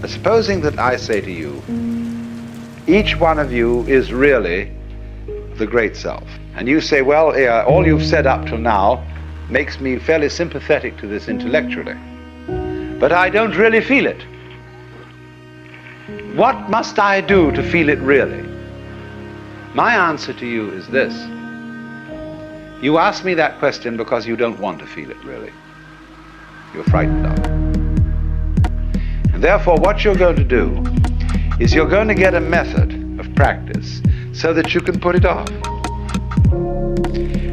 supposing that I say to you, each one of you is really the great self. And you say, well, all you've said up till now makes me fairly sympathetic to this intellectually, but I don't really feel it. What must I do to feel it really? My answer to you is this. You ask me that question because you don't want to feel it really. You're frightened of it. And therefore what you're going to do is you're going to get a method of practice so that you can put it off.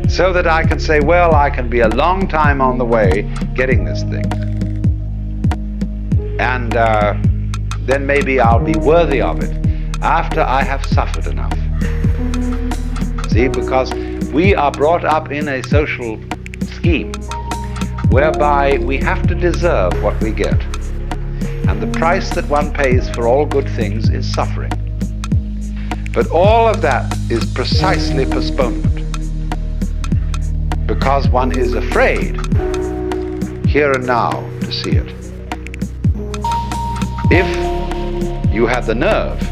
So that I can say, well, I can be a long time on the way getting this thing. And then maybe I'll be worthy of it after I have suffered enough. See, because we are brought up in a social scheme whereby we have to deserve what we get. And the price that one pays for all good things is suffering. But all of that is precisely postponement, because one is afraid here and now to see it. If you had the nerve,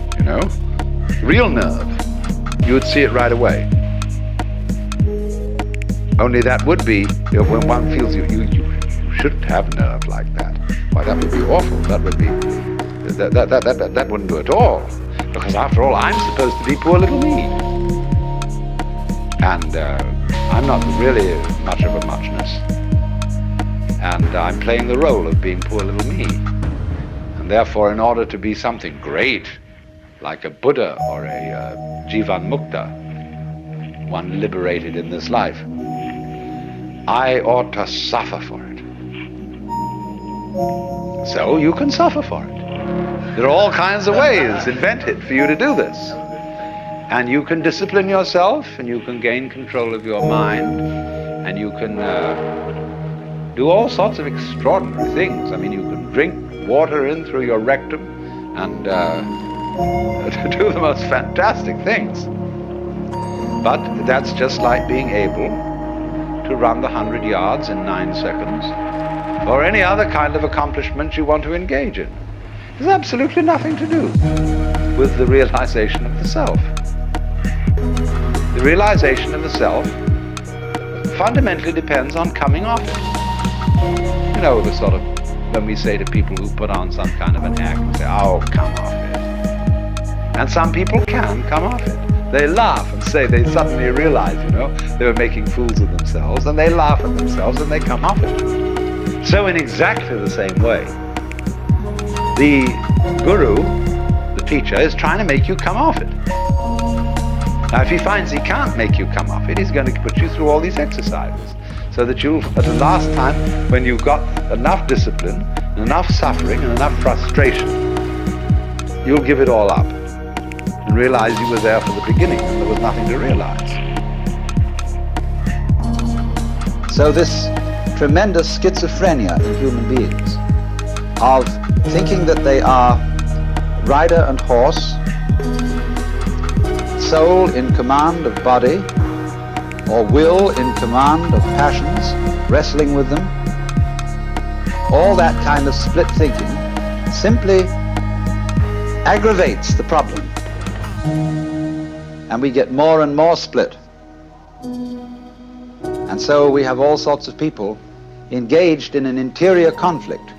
real nerve, you would see it right away. Only that would be when one feels you shouldn't have nerve like that. Why, that would be awful. That would be that wouldn't do at all. Because after all, I'm supposed to be poor little me. And I'm not really much of a muchness. And I'm playing the role of being poor little me. And therefore, in order to be something great, like a Buddha or a Jivan Mukta, one liberated in this life, I ought to suffer for it. So you can suffer for it. There are all kinds of ways invented for you to do this. And you can discipline yourself, and you can gain control of your mind, and you can do all sorts of extraordinary things. I mean, you can drink water in through your rectum and do the most fantastic things. But that's just like being able to run the 100 yards in 9 seconds, or any other kind of accomplishment you want to engage in. There's absolutely nothing to do with the realization of the self. The realization of the self fundamentally depends on coming off it. The sort of, when we say to people who put on some kind of an act and say, oh, come off it. And some people can come off it. They laugh and say they suddenly realize, they were making fools of themselves, and they laugh at themselves and they come off it. So in exactly the same way, the guru, the teacher, is trying to make you come off it. Now, if he finds he can't make you come off it, he's going to put you through all these exercises, so that you'll, at the last time, when you've got enough discipline, and enough suffering, and enough frustration, you'll give it all up and realize you were there for the beginning and there was nothing to realize. So this tremendous schizophrenia in human beings of thinking that they are rider and horse, soul in command of body, or will in command of passions, wrestling with them, all that kind of split thinking simply aggravates the problem. And we get more and more split. And so we have all sorts of people engaged in an interior conflict.